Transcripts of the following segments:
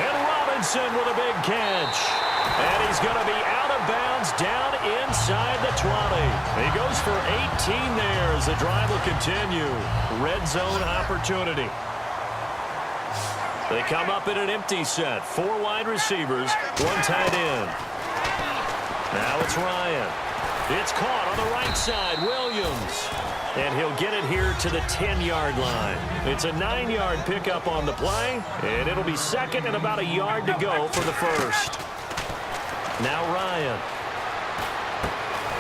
And Robinson with a big catch. And he's going to be out of bounds down inside the 20. He goes for 18 there as the drive will continue. Red zone opportunity. They come up in an empty set. 4 wide receivers, 1 tight end. Now it's Ryan. It's caught on the right side. Williams. And he'll get it here to the 10-yard line. It's a 9-yard pickup on the play, and it'll be second and about a yard to go for the first. Now Ryan.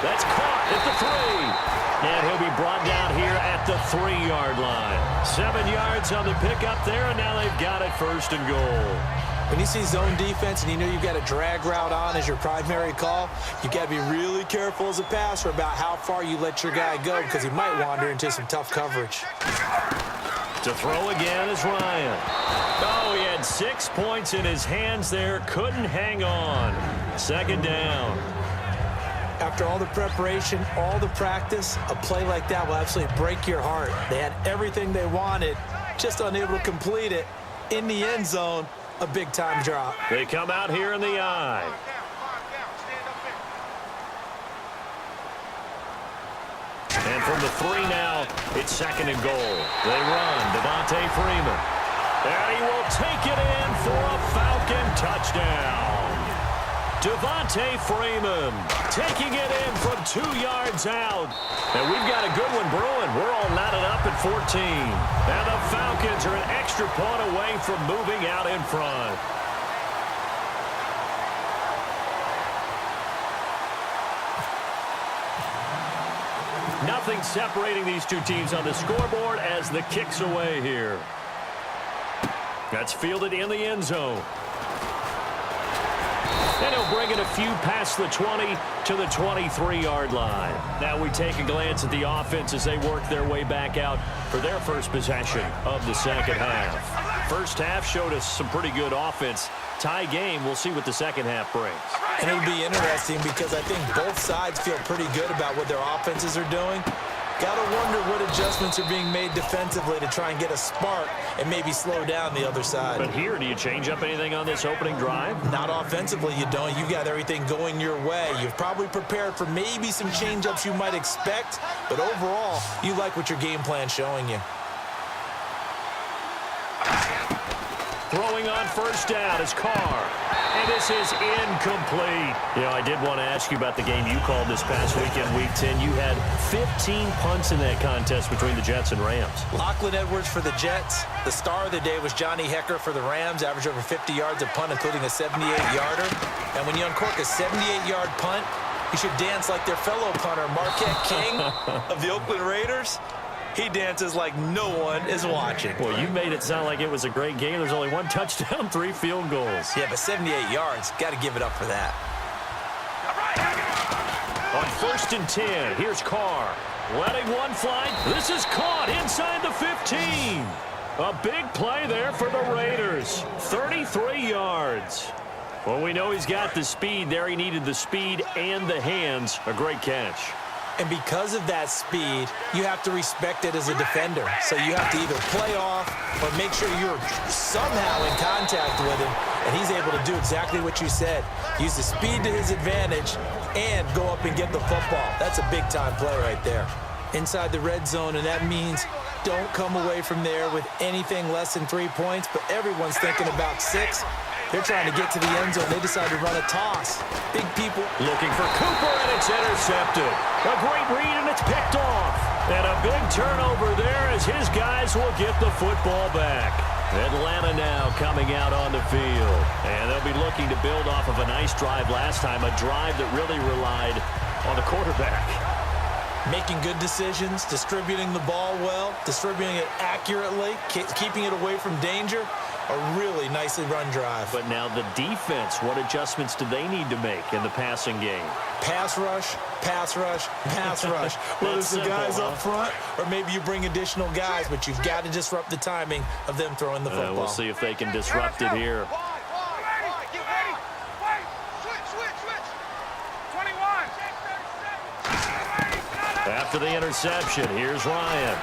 That's caught at the 3. And he'll be brought down here at the 3-yard line. 7 yards on the pickup there, and now they've got it first and goal. When you see zone defense and you know you've got a drag route on as your primary call, you've got to be really careful as a passer about how far you let your guy go because he might wander into some tough coverage. To throw again is Ryan. Oh, he had 6 points in his hands there. Couldn't hang on. Second down. After all the preparation, all the practice, a play like that will absolutely break your heart. They had everything they wanted, just unable to complete it. In the end zone, a big-time drop. They come out here in the eye. And from the 3 now, it's second and goal. They run. Devontae Freeman. And he will take it in for a Falcon touchdown. Devontae Freeman taking it in from 2 yards out. And we've got a good one brewing. We're all knotted up at 14. And the Falcons are an extra point away from moving out in front. Nothing separating these two teams on the scoreboard as the kick's away here. That's fielded in the end zone. And he'll bring it a few past the 20 to the 23-yard line. Now we take a glance at the offense as they work their way back out for their first possession of the second half. First half showed us some pretty good offense. Tie game, we'll see what the second half brings. And it'll be interesting because I think both sides feel pretty good about what their offenses are doing. Got to wonder what adjustments are being made defensively to try and get a spark and maybe slow down the other side. But here, do you change up anything on this opening drive? Not offensively, you don't. You've got everything going your way. You've probably prepared for maybe some change-ups you might expect, but overall, you like what your game plan's showing you. Throwing on first down is Carr. And this is incomplete. You know, I did want to ask you about the game you called this past weekend, Week 10. You had 15 punts in that contest between the Jets and Rams. Lachlan Edwards for the Jets. The star of the day was Johnny Hecker for the Rams, averaged over 50 yards a punt, including a 78-yarder. And when you uncork a 78-yard punt, you should dance like their fellow punter, Marquette King of the Oakland Raiders. He dances like no one is watching. Well, you made it sound like it was a great game. There's only 1 touchdown, 3 field goals. Yeah, but 78 yards, got to give it up for that. On first and 10, here's Carr. Letting one fly. This is caught inside the 15. A big play there for the Raiders. 33 yards. Well, we know he's got the speed there. He needed the speed and the hands. A great catch. And because of that speed, you have to respect it as a defender. So you have to either play off or make sure you're somehow in contact with him, and he's able to do exactly what you said. Use the speed to his advantage and go up and get the football. That's a big-time play right there. Inside the red zone, and that means don't come away from there with anything less than 3 points, but everyone's thinking about 6. They're trying to get to the end zone. They decide to run a toss. Big people. Looking for Cooper, and it's intercepted. A great read, and it's picked off. And a big turnover there as his guys will get the football back. Atlanta now coming out on the field. And they'll be looking to build off of a nice drive last time, a drive that really relied on the quarterback. Making good decisions, distributing the ball well, distributing it accurately, keeping it away from danger. A really nicely run drive. But now the defense, what adjustments do they need to make in the passing game? Pass rush, pass rush, pass rush. Whether it's the guys up front or maybe you bring additional guys, but you've got to disrupt the timing of them throwing the football. We'll see if they can disrupt it here. After the interception, here's Ryan.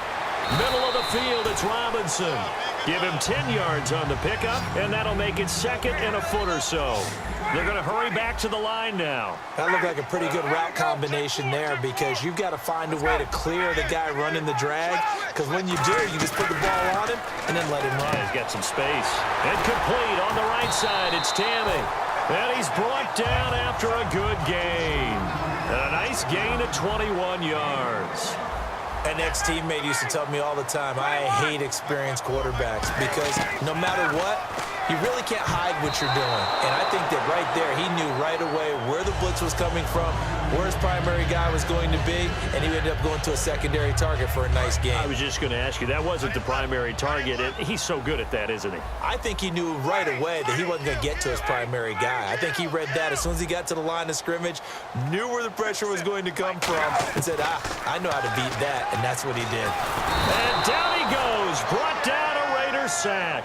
Middle of the field, it's Robinson. Give him 10 yards on the pickup, and that'll make it second and a foot or so. They're going to hurry back to the line now. That looked like a pretty good route combination there because you've got to find a way to clear the guy running the drag, because when you do, you just put the ball on him and then let him run. Yeah, he's got some space. And complete on the right side. It's Tammy. And he's brought down after a good gain. And a nice gain of 21 yards. An ex-teammate used to tell me all the time, I hate experienced quarterbacks because no matter what, you really can't hide what you're doing. And I think that right there, he knew right away where the blitz was coming from, where his primary guy was going to be, and he ended up going to a secondary target for a nice game. I was just going to ask you, that wasn't the primary target. He's so good at that, isn't he? I think he knew right away that he wasn't going to get to his primary guy. I think he read that as soon as he got to the line of scrimmage, knew where the pressure was going to come from, and said, I know how to beat that, and that's what he did. And down he goes, brought down a Raider sack.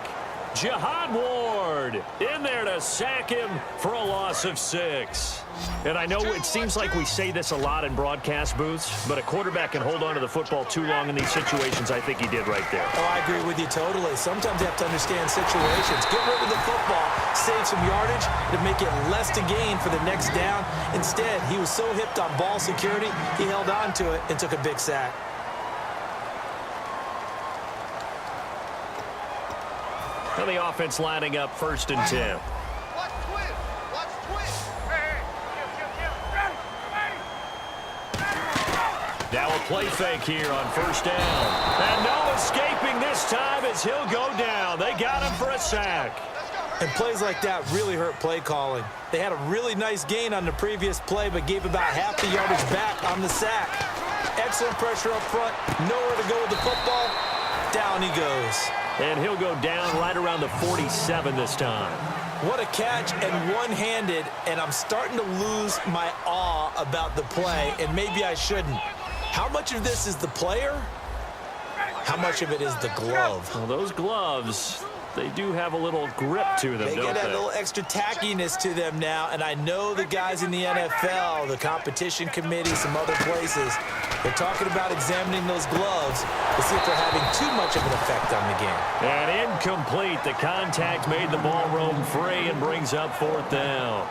Jihad Ward in there to sack him for a loss of 6. And I know it seems like we say this a lot in broadcast booths, but a quarterback can hold on to the football too long in these situations. I think he did right there. Oh, I agree with you totally. Sometimes you have to understand situations. Get rid of the football, save some yardage to make it less to gain for the next down. Instead, he was so hipped on ball security, he held on to it and took a big sack. And the offense lining up 1st and 10. Now a play fake here on 1st down. And no escaping this time as he'll go down. They got him for a sack. And plays like that really hurt play calling. They had a really nice gain on the previous play, but gave about half the yardage back on the sack. Excellent pressure up front. Nowhere to go with the football. Down he goes. And he'll go down right around the 47 this time. What a catch, and one-handed, and I'm starting to lose my awe about the play, and maybe I shouldn't. How much of this is the player? How much of it is the glove? Well, those gloves, they do have a little grip to them, They don't get a they? little extra tackiness to them now, and I know the guys in the NFL, the competition committee, some other places, they're talking about examining those gloves to see if they're having too much of an effect on the game. And incomplete. The contact made the ball roam free and brings up 4th down.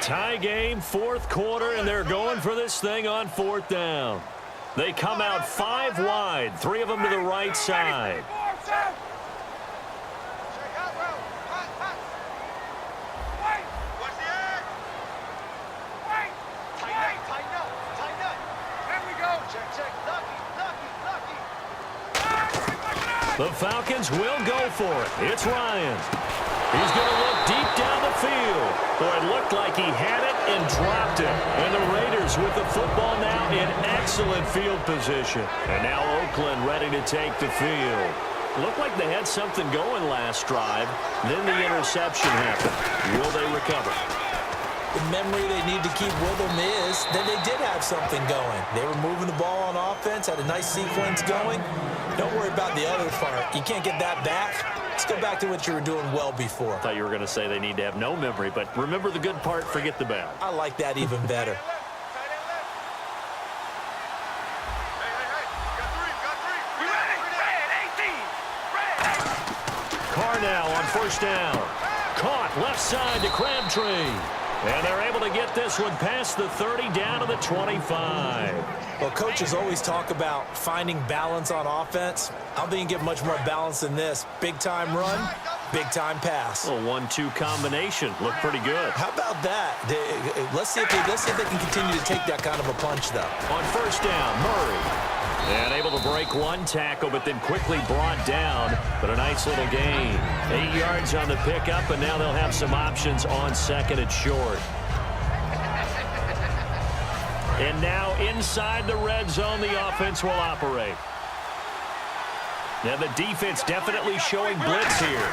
Tie game, 4th quarter, and they're going for this thing on 4th down. They come out 5 wide, 3 of them to the right side. The Falcons will go for it. It's Ryan. He's going to look deep down the field. Boy, it looked like he had it and dropped it. And the Raiders with the football now in excellent field position. And now Oakland ready to take the field. Looked like they had something going last drive. Then the interception happened. Will they recover? The memory they need to keep with them is that they did have something going. They were moving the ball on offense, had a nice sequence going. Don't worry about the other part. You can't get that back. Let's go back to what you were doing well before. I thought you were going to say they need to have no memory, but remember the good part, forget the bad. I like that even better. Carr now on 1st down. Caught left side to Crabtree. And they're able to get this one past the 30 down to the 25. Well, coaches always talk about finding balance on offense. I don't think you get much more balance than this. Big-time run, big-time pass. A 1-2 combination. Looked pretty good. How about that? Let's see if they can continue to take that kind of a punch, though. On 1st down, Murray. And able to break one tackle, but then quickly brought down. But a nice little gain. 8 yards on the pickup, and now they'll have some options on 2nd and short. And now inside the red zone, the offense will operate. Now the defense definitely showing blitz here.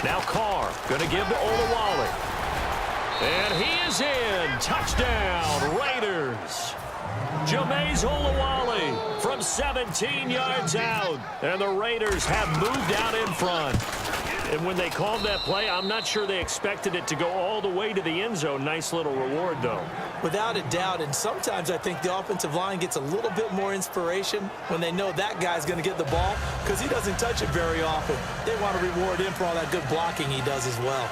Now Carr going to give to Olawale. And he is in. Touchdown, Raiders. Jameis Olawale from 17 yards out. And the Raiders have moved out in front. And when they called that play, I'm not sure they expected it to go all the way to the end zone. Nice little reward, though. Without a doubt, and sometimes I think the offensive line gets a little bit more inspiration when they know that guy's going to get the ball because he doesn't touch it very often. They want to reward him for all that good blocking he does as well.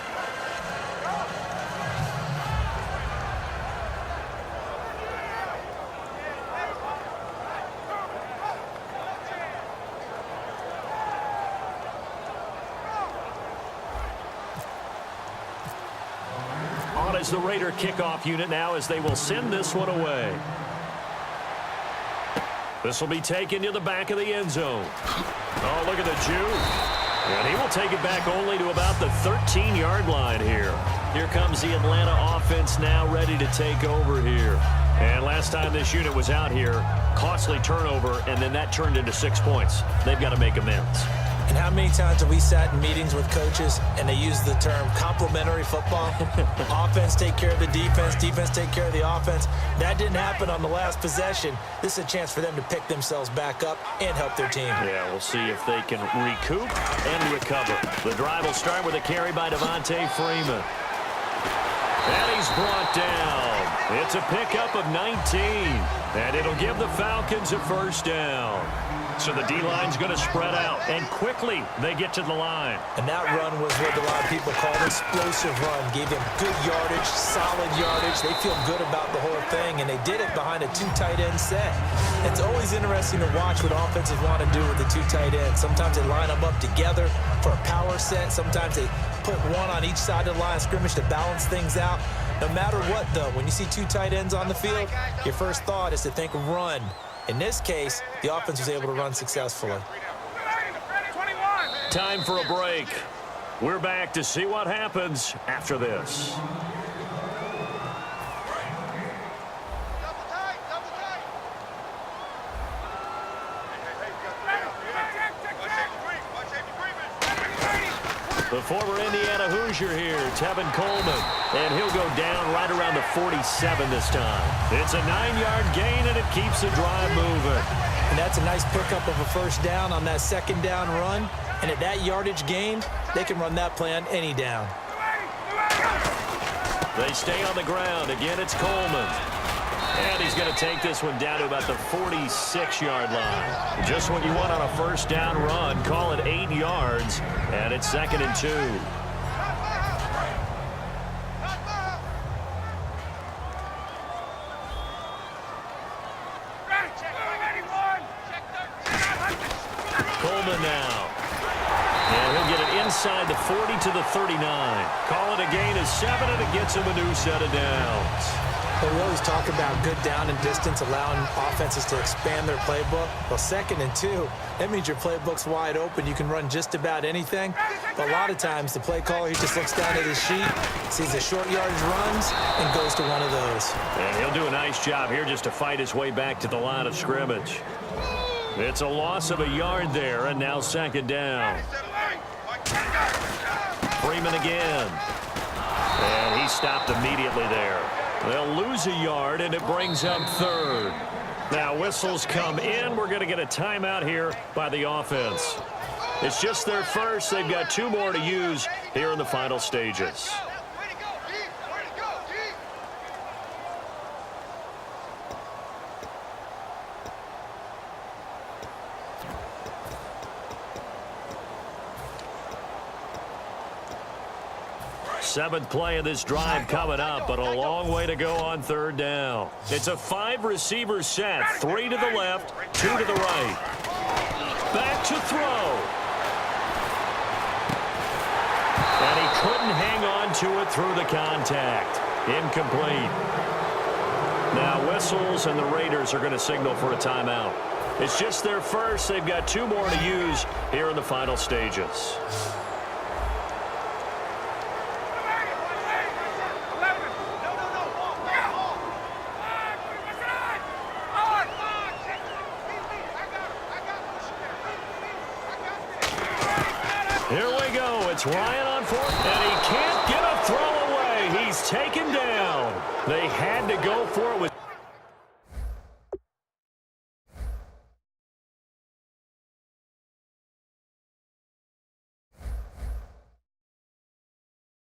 As the Raider kickoff unit now as they will send this one away. This will be taken to the back of the end zone. Oh, look at the juke. And he will take it back only to about the 13-yard line here. Here comes the Atlanta offense now ready to take over here. And last time this unit was out here, costly turnover, and then that turned into 6 points. They've got to make amends. And how many times have we sat in meetings with coaches and they use the term complementary football? Offense take care of the defense, defense take care of the offense. That didn't happen on the last possession. This is a chance for them to pick themselves back up and help their team. Yeah, we'll see if they can recoup and recover. The drive will start with a carry by Devontae Freeman. And he's brought down. It's a pickup of 19. And it'll give the Falcons a first down. So the D-line's going to spread out, and quickly they get to the line. And that run was what a lot of people call an explosive run. Gave them good yardage, solid yardage. They feel good about the whole thing, and they did it behind a two tight end set. It's always interesting to watch what offenses want to do with the two tight ends. Sometimes they line them up together for a power set. Sometimes they put one on each side of the line of scrimmage to balance things out. No matter what, though, when you see two tight ends on the field, your first thought is to think run. In this case, the offense was able to run successfully. Time for a break. We're back to see what happens after this. The former Indiana Hoosier here, Tevin Coleman, and he'll go down right around the 47 this time. It's a 9-yard gain, and it keeps the drive moving. And that's a nice pickup of a first down on that second down run. And at that yardage gained, they can run that play on any down. They stay on the ground. Again, it's Coleman. And he's going to take this one down to about the 46-yard line. Just what you want on a first down run. Call it 8 yards, and it's 2nd and 2. Coleman now. And he'll get it inside the 40 to the 39. Call it a gain of 7, and it gets him a new set of downs. But we always talk about good down and distance, allowing offenses to expand their playbook. Well, 2nd and 2, that means your playbook's wide open. You can run just about anything. But a lot of times, the play caller, he just looks down at his sheet, sees the short yardage runs, and goes to one of those. And he'll do a nice job here just to fight his way back to the line of scrimmage. It's a loss of a yard there, and now 2nd down. Freeman again. And he stopped immediately there. They'll lose a yard, and it brings up 3rd. Now, whistles come in. We're going to get a timeout here by the offense. It's just their first. They've got 2 more to use here in the final stages. Seventh play of this drive coming up, but a long way to go on 3rd down. It's a 5-receiver set, 3 to the left, 2 to the right. Back to throw. And he couldn't hang on to it through the contact. Incomplete. Now whistles, and the Raiders are going to signal for a timeout. It's just their first. They've got 2 more to use here in the final stages. Here we go. It's Ryan on 4th, and he can't get a throw away. He's taken down. They had to go for it with